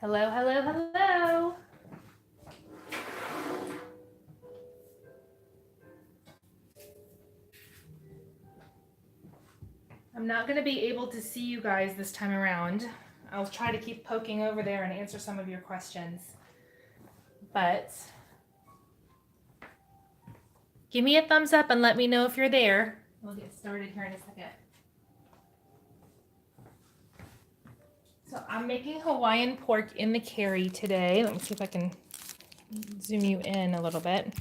Hello, hello, hello. I'm not going to be able to see you guys this time around. I'll try to keep poking over there and answer some of your questions. But give me a thumbs up and let me know if you're there. We'll get started here in a second. So I'm making Hawaiian pork in the Carey today. Let me see if I can zoom you in a little bit.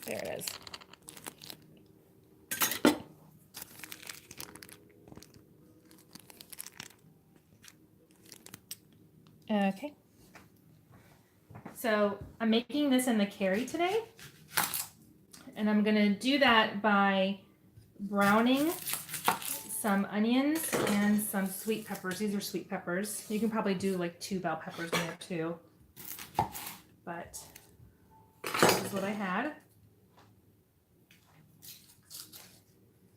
There it is. Okay. So I'm making this in the Carey today. And I'm going to do that by browning some onions and some sweet peppers. These are sweet peppers. You can probably do like 2 bell peppers in there too. But this is what I had.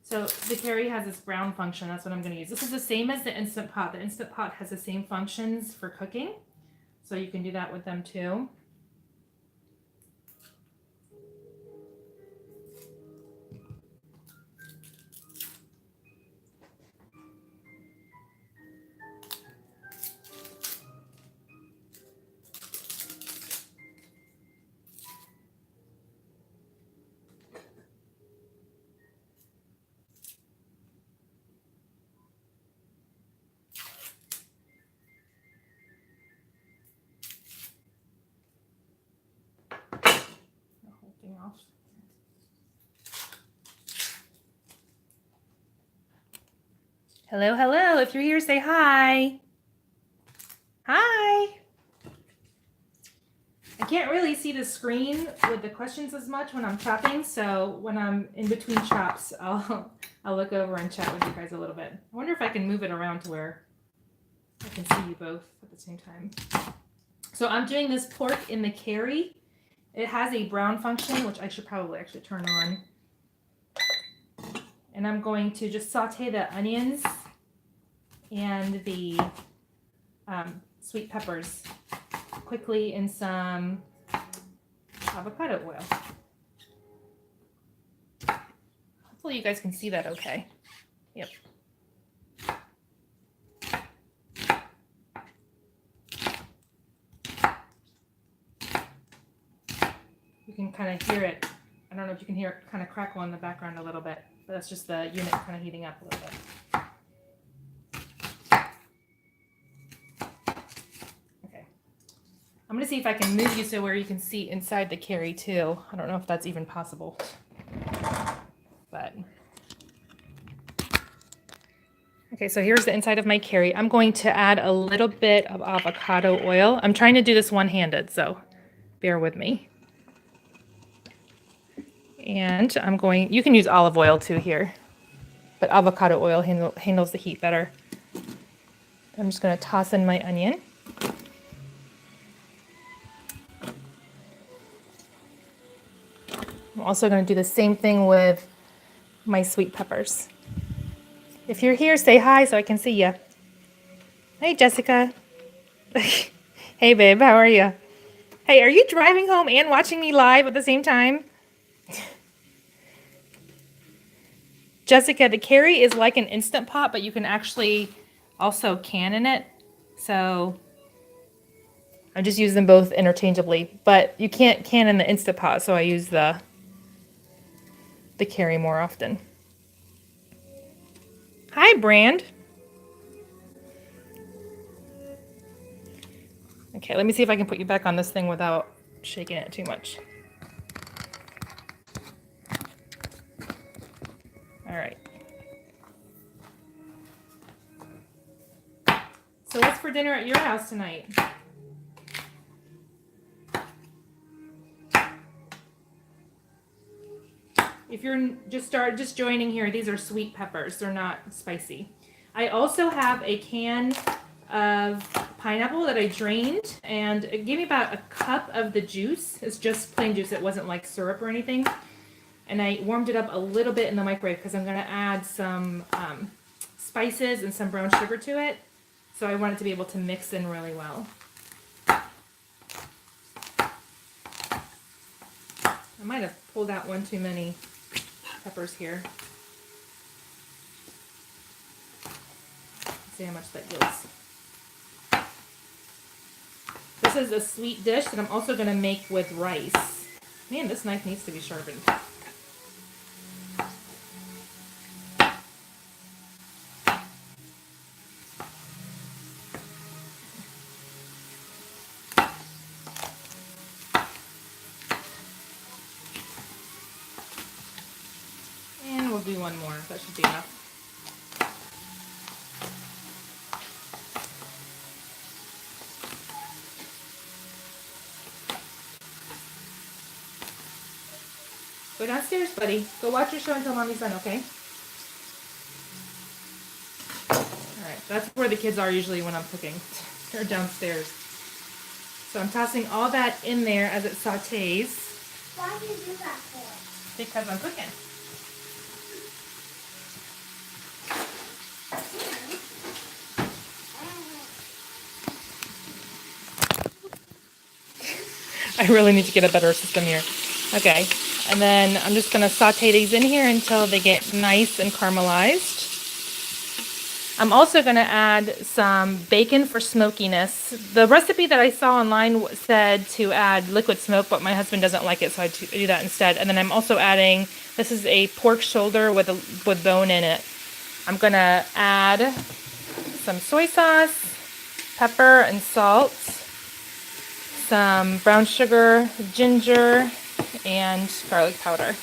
So the Carey has this brown function. That's what I'm going to use. This is the same as the Instant Pot. The Instant Pot has the same functions for cooking. So you can do that with them too. Off. Hello, hello. If you're here, say hi. Hi. I can't really see the screen with the questions as much when I'm chopping, so when I'm in between chops, I'll look over and chat with you guys a little bit. I wonder if I can move it around to where I can see you both at the same time. So I'm doing this pork in the Carey. It has a brown function, which I should probably actually turn on. And I'm going to just saute the onions and the sweet peppers quickly in some avocado oil. Hopefully you guys can see that okay. Yep. You can kind of hear it. I don't know if you can hear it kind of crackle in the background a little bit, but that's just the unit kind of heating up a little bit. Okay. I'm going to see if I can move you so where you can see inside the Carey too. I don't know if that's even possible, but. Okay, so here's the inside of my Carey. I'm going to add a little bit of avocado oil. I'm trying to do this one-handed, so bear with me. And I'm going, you can use olive oil too here, but avocado oil handles the heat better. I'm just going to toss in my onion. I'm also going to do the same thing with my sweet peppers. If you're here, say hi so I can see you. Hey, Jessica. Hey, babe, how are you? Hey, are you driving home and watching me live at the same time? Jessica, the Carey is like an Instant Pot, but you can actually also can in it. So I just use them both interchangeably, but you can't can in the Instant Pot, so I use the Carey more often. Hi, Brand. Okay, let me see if I can put you back on this thing without shaking it too much. All right. So what's for dinner at your house tonight? If you're just joining here, these are sweet peppers. They're not spicy. I also have a can of pineapple that I drained, and it gave me about a cup of the juice. It's just plain juice. It wasn't like syrup or anything. And I warmed it up a little bit in the microwave because I'm going to add some spices and some brown sugar to it. So I want it to be able to mix in really well. I might have pulled out one too many peppers here. Let's see how much that yields. This is a sweet dish that I'm also going to make with rice. Man, this knife needs to be sharpened. And we'll do one more. That should be enough. Go downstairs, buddy. Go watch your show until Mommy's done, okay? Alright, that's where the kids are usually when I'm cooking. They're downstairs. So I'm tossing all that in there as it sautés. Why do you do that for? Because I'm cooking. I really need to get a better system here. Okay, and then I'm just going to saute these in here until they get nice and caramelized. I'm also going to add some bacon for smokiness. The recipe that I saw online said to add liquid smoke, but my husband doesn't like it, so I do that instead. And then I'm also adding, this is a pork shoulder with bone in it. I'm going to add some soy sauce, pepper and salt, some brown sugar, ginger, and garlic powder. I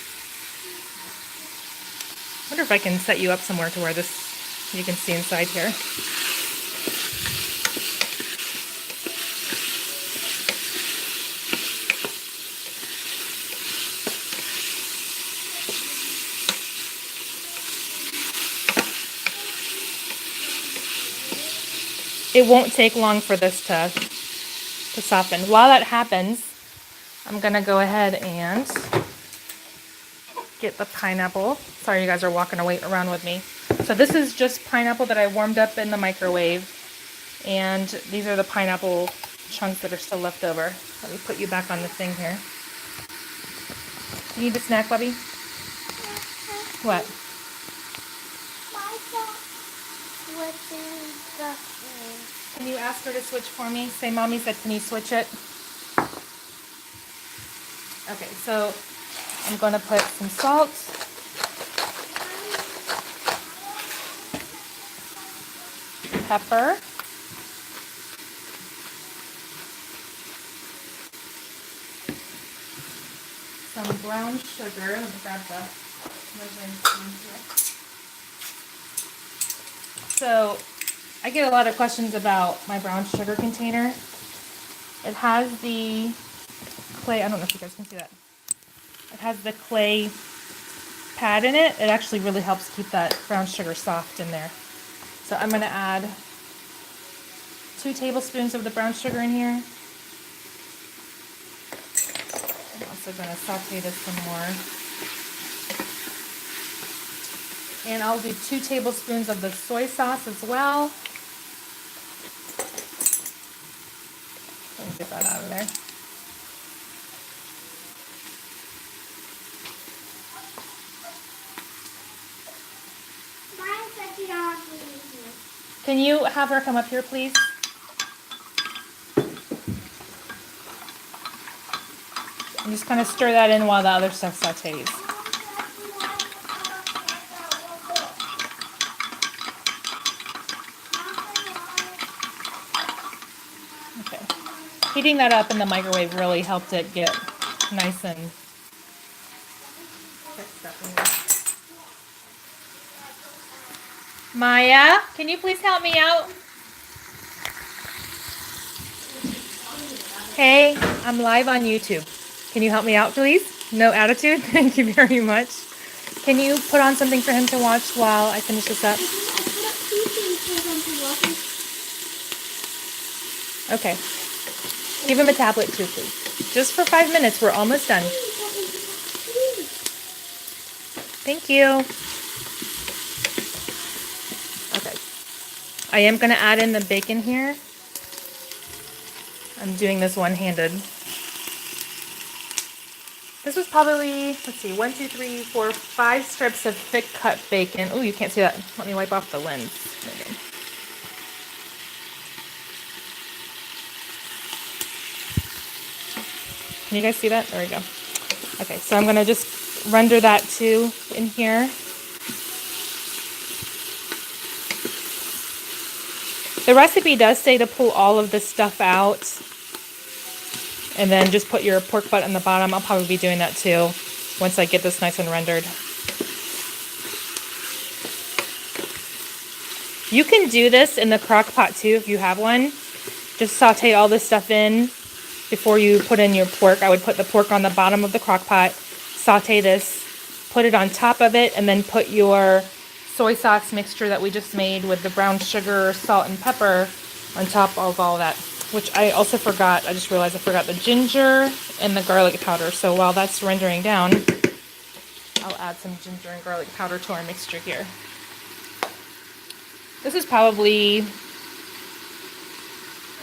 wonder if I can set you up somewhere to where you can see inside here. It won't take long for this to soften. While that happens, I'm gonna go ahead and get the pineapple. Sorry, you guys are walking around with me. So this is just pineapple that I warmed up in the microwave, and these are the pineapple chunks that are still left over. Let me put you back on the thing here. You need a snack, Bubby? What? Can you ask her to switch for me? Say, Mommy said, can you switch it? Okay, so I'm going to put some salt. Pepper. Some brown sugar. Let me grab the measuring spoon here. So I get a lot of questions about my brown sugar container. It has the clay, I don't know if you guys can see that. It has the clay pad in it. It actually really helps keep that brown sugar soft in there. So I'm going to add 2 tablespoons of the brown sugar in here. I'm also going to saute this some more. And I'll do 2 tablespoons of the soy sauce as well. Let me get that out of there. Can you have her come up here, please? And just kind of stir that in while the other stuff sautés. Okay. Heating that up in the microwave really helped it get nice and fixed up in there. Maya, can you please help me out? Hey, I'm live on YouTube. Can you help me out, please? No attitude? Thank you very much. Can you put on something for him to watch while I finish this up? Okay. Give him a tablet too, please. Just for 5 minutes. We're almost done. Thank you. Okay, I am going to add in the bacon here. I'm doing this one-handed. This was probably, let's see, 1, 2, 3, 4, 5 strips of thick cut bacon. Oh, you can't see that. Let me wipe off the lens. Okay. Can you guys see that? There we go. Okay, so I'm going to just render that too in here. The recipe does say to pull all of this stuff out and then just put your pork butt on the bottom. I'll probably be doing that too once I get this nice and rendered. You can do this in the crock pot too if you have one. Just saute all this stuff in before you put in your pork. I would put the pork on the bottom of the crock pot, saute this, put it on top of it, and then put your soy sauce mixture that we just made with the brown sugar, salt, and pepper on top of all that. Which I also forgot. I just realized I forgot the ginger and the garlic powder. So while that's rendering down, I'll add some ginger and garlic powder to our mixture here. This is probably,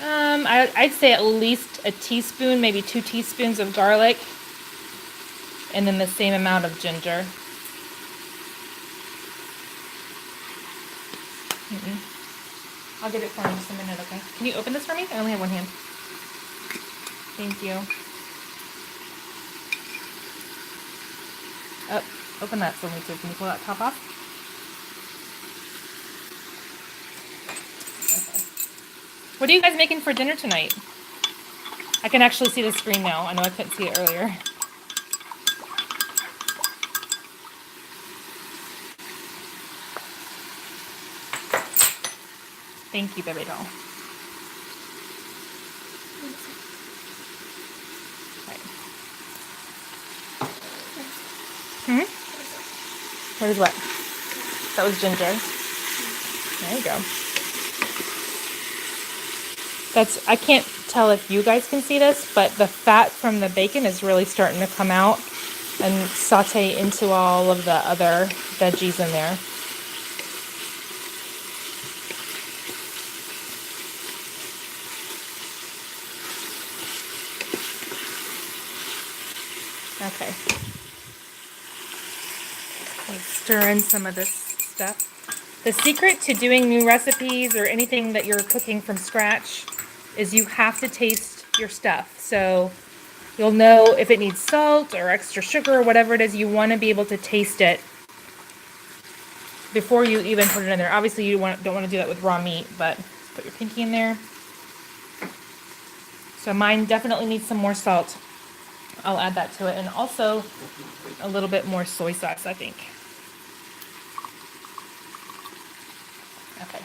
I'd say at least a teaspoon, maybe 2 teaspoons of garlic, and then the same amount of ginger. I'll get it for you in just a minute, okay? Can you open this for me? I only have one hand. Thank you. Oh, open that for me too. Can you pull that top off? Okay. What are you guys making for dinner tonight? I can actually see the screen now. I know I couldn't see it earlier. Thank you, baby doll. Right. Where's what? That was ginger. There you go. I can't tell if you guys can see this, but the fat from the bacon is really starting to come out and saute into all of the other veggies in there. Okay. Let's stir in some of this stuff. The secret to doing new recipes or anything that you're cooking from scratch is you have to taste your stuff. So you'll know if it needs salt or extra sugar or whatever it is. You want to be able to taste it before you even put it in there. Obviously you don't want to do that with raw meat, but put your pinky in there. So mine definitely needs some more salt. I'll add that to it, and also a little bit more soy sauce, I think. Okay.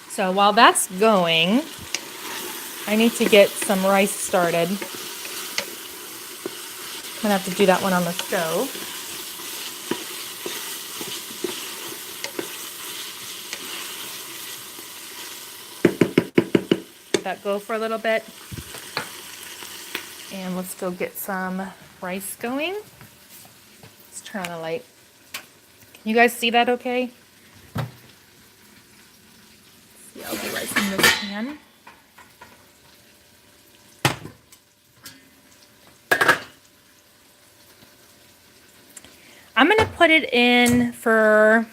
So while that's going, I need to get some rice started. I'm gonna have to do that one on the stove. Let that go for a little bit. And let's go get some rice going. Let's turn on the light. Can you guys see that okay? Let's see, I'll do rice in this pan. I'm going to put it in for,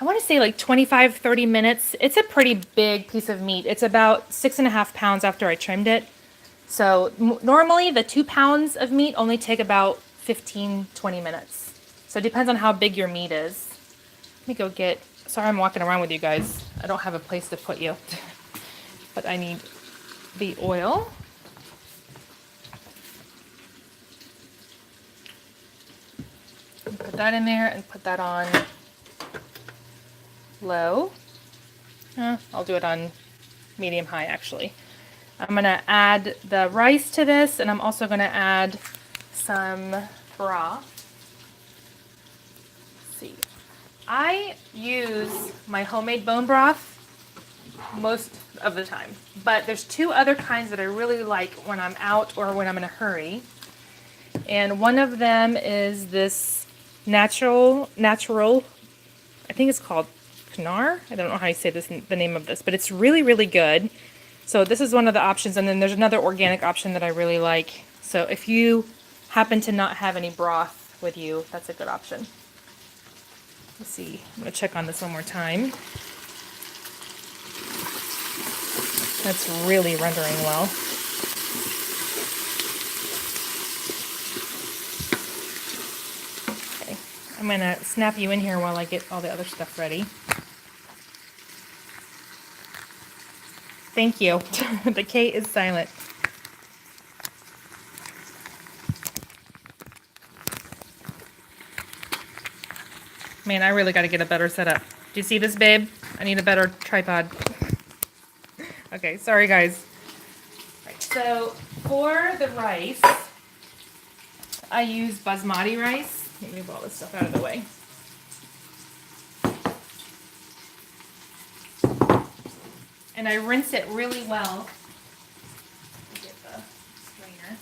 I want to say like 25, 30 minutes. It's a pretty big piece of meat. It's about 6.5 pounds after I trimmed it. So normally the 2 pounds of meat only take about 15, 20 minutes. So it depends on how big your meat is. Let me go get, sorry I'm walking around with you guys. I don't have a place to put you. But I need the oil. Put that in there and put that on low. I'll do it on medium high actually. I'm going to add the rice to this, and I'm also going to add some broth. Let's see. I use my homemade bone broth most of the time, but there's 2 other kinds that I really like when I'm out or when I'm in a hurry. And one of them is this natural, I think it's called Knar. I don't know how you say this, the name of this, but it's really, really good. So this is one of the options, and then there's another organic option that I really like. So if you happen to not have any broth with you, that's a good option. Let's see, I'm gonna check on this one more time. That's really rendering well. Okay, I'm gonna snap you in here while I get all the other stuff ready. Thank you. The K is silent. Man, I really got to get a better setup. Do you see this, babe? I need a better tripod. Okay, sorry guys. Right, so for the rice, I use basmati rice. Let me move all this stuff out of the way. And I rinse it really well. Get the strainer.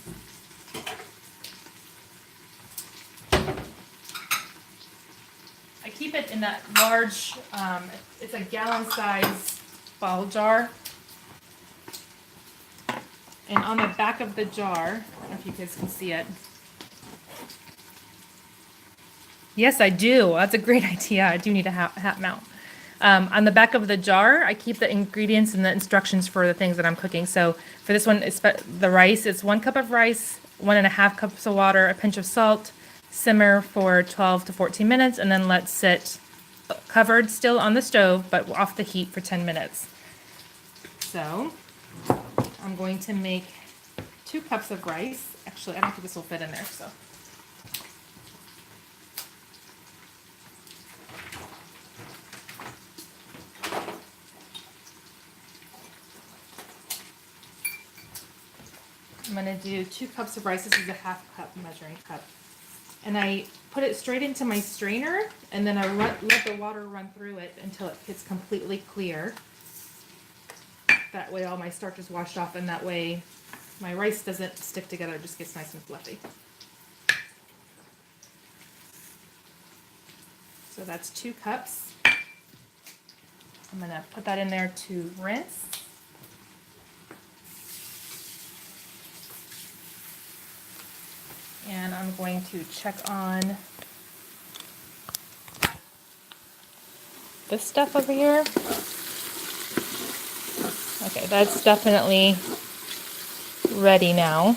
I keep it in that large, it's a gallon size bottle jar. And on the back of the jar, I don't know if you guys can see it. Yes, I do. That's a great idea. I do need a hat mount. On the back of the jar, I keep the ingredients and the instructions for the things that I'm cooking. So for this one, it's the rice. It's 1 cup of rice, 1.5 cups of water, a pinch of salt, simmer for 12 to 14 minutes, and then let sit covered still on the stove, but off the heat for 10 minutes. So I'm going to make 2 cups of rice. Actually, I don't think this will fit in there, so. I'm going to do 2 cups of rice. This is a 1/2 cup measuring cup. And I put it straight into my strainer, and then I let the water run through it until it gets completely clear. That way all my starch is washed off, and that way my rice doesn't stick together, it just gets nice and fluffy. So that's 2 cups. I'm going to put that in there to rinse. And I'm going to check on this stuff over here. Okay, that's definitely ready now.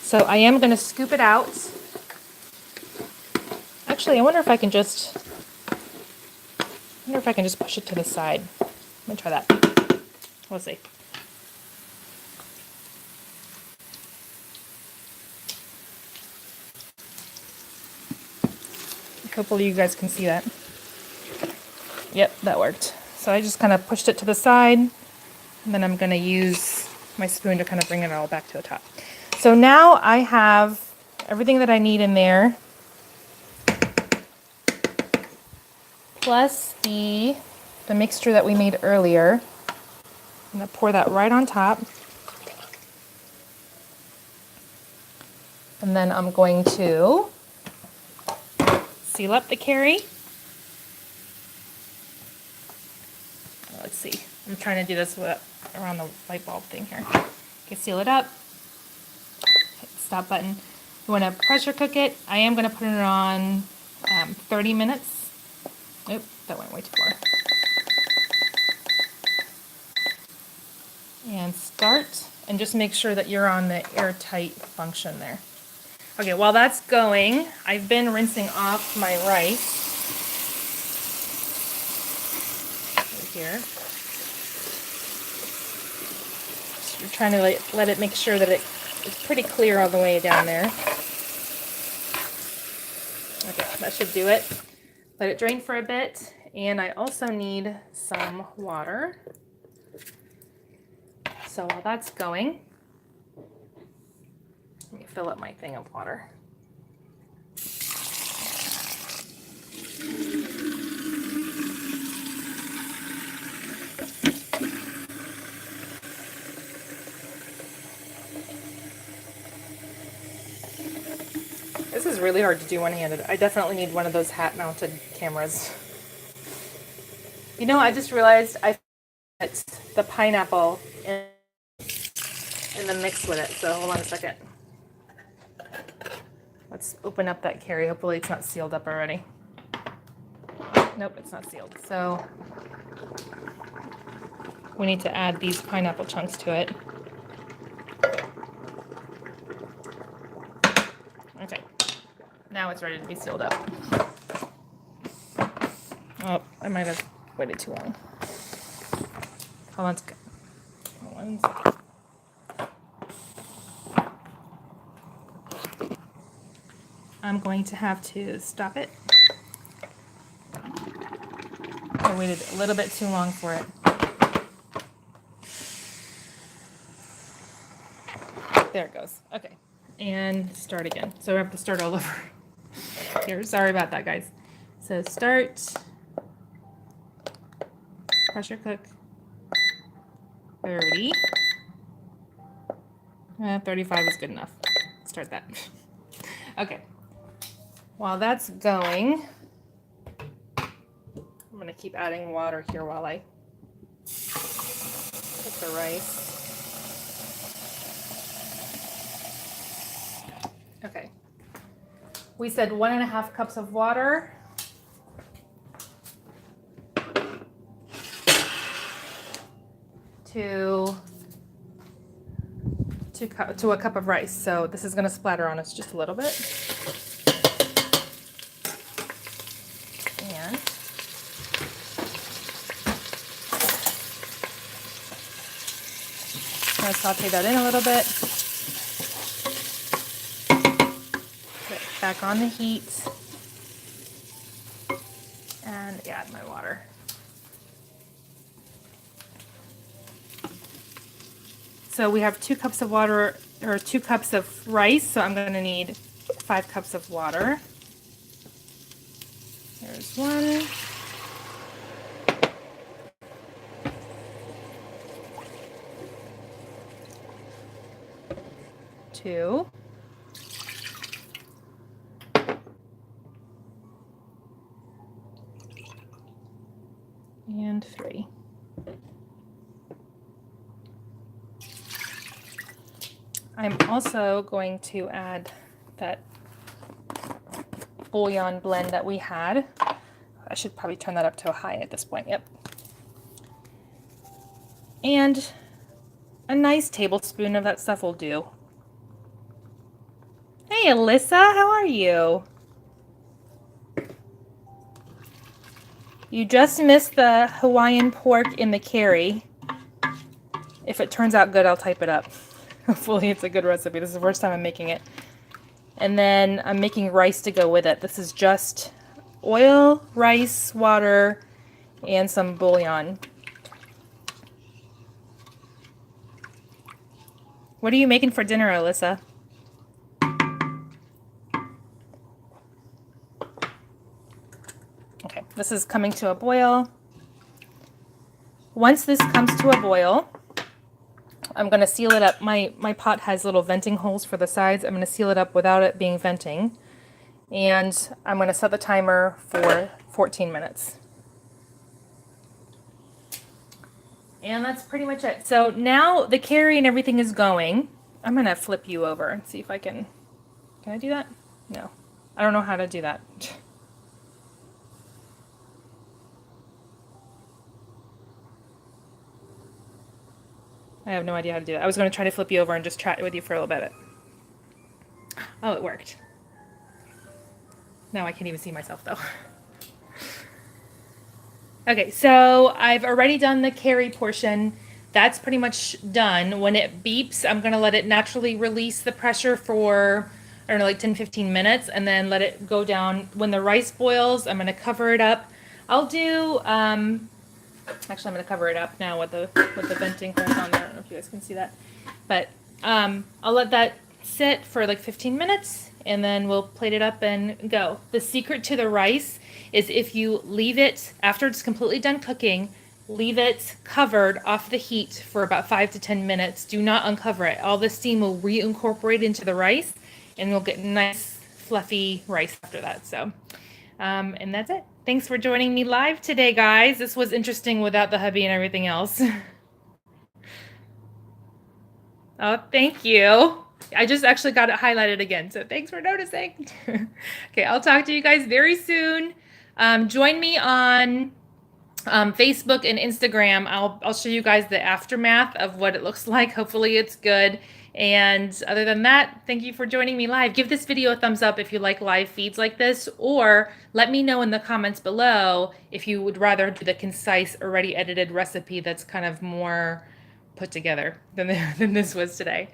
So I am going to scoop it out. Actually, I wonder if I can just push it to the side. Let me try that. We'll see. Hopefully you guys can see that. Yep, that worked. So I just kind of pushed it to the side, and then I'm going to use my spoon to kind of bring it all back to the top. So now I have everything that I need in there, plus the mixture that we made earlier. I'm going to pour that right on top. And then I'm going to seal up the Carey. Let's see. I'm trying to do this around the light bulb thing here. Okay, seal it up. Hit the stop button. You want to pressure cook it. I am going to put it on 30 minutes. Nope, that went way too far. And start. And just make sure that you're on the airtight function there. Okay, while that's going, I've been rinsing off my rice. Right here. So you're trying to let it make sure that it's pretty clear all the way down there. Okay, that should do it. Let it drain for a bit, and I also need some water. So while that's going, let me fill up my thing of water. really hard to do one-handed. I definitely need one of those hat-mounted cameras. You know, I just realized I put the pineapple in the mix with it. So hold on a second. Let's open up that Carey. Hopefully it's not sealed up already. Nope, it's not sealed. So we need to add these pineapple chunks to it. Okay, now it's ready to be sealed up. Oh, I might have waited too long. Hold on. One second. I'm going to have to stop it. I waited a little bit too long for it. There it goes. Okay. And start again. So we have to start all over. Here, sorry about that, guys. So start, pressure cook, 30. 35 is good enough. Start that. Okay. While that's going, I'm going to keep adding water here while I cook the rice. Okay. We said 1.5 cups of water. To a cup of rice. So this is going to splatter on us just a little bit. And I'm going to saute that in a little bit. Put it back on the heat. And add my water. So we have 2 cups of water, or 2 cups of rice, so I'm going to need 5 cups of water. There's 1. Two. And 3. I'm also going to add that bouillon blend that we had. I should probably turn that up to a high at this point. Yep. And a nice tablespoon of that stuff will do. Hey, Alyssa, how are you? You just missed the Hawaiian pork in the Carey. If it turns out good, I'll type it up. Hopefully it's a good recipe. This is the first time I'm making it. And then I'm making rice to go with it. This is just oil, rice, water, and some bouillon. What are you making for dinner, Alyssa? Okay, this is coming to a boil. Once this comes to a boil, I'm going to seal it up. My pot has little venting holes for the sides. I'm going to seal it up without it being venting. And I'm going to set the timer for 14 minutes. And that's pretty much it. So now the Carey and everything is going. I'm going to flip you over and see if I can I do that? No. I don't know how to do that. I have no idea how to do that. I was going to try to flip you over and just chat with you for a little bit. Oh, it worked. Now I can't even see myself though. Okay, so I've already done the Carey portion. That's pretty much done. When it beeps, I'm going to let it naturally release the pressure for, I don't know, like 10-15 minutes, and then let it go down. When the rice boils, I'm going to cover it up. I'll do, actually, I'm going to cover it up now with the venting holes on there. I don't know if you guys can see that. But I'll let that sit for like 15 minutes, and then we'll plate it up and go. The secret to the rice is if you leave it, after it's completely done cooking, leave it covered off the heat for about 5 to 10 minutes. Do not uncover it. All the steam will reincorporate into the rice, and you'll get nice, fluffy rice after that. So, and that's it. Thanks for joining me live today, guys. This was interesting without the hubby and everything else. Oh, thank you. I just actually got it highlighted again, so thanks for noticing. Okay, I'll talk to you guys very soon. Join me on Facebook and Instagram. I'll show you guys the aftermath of what it looks like. Hopefully it's good. And other than that, thank you for joining me live. Give this video a thumbs up if you like live feeds like this, or let me know in the comments below if you would rather do the concise, already edited recipe that's kind of more put together than this was today.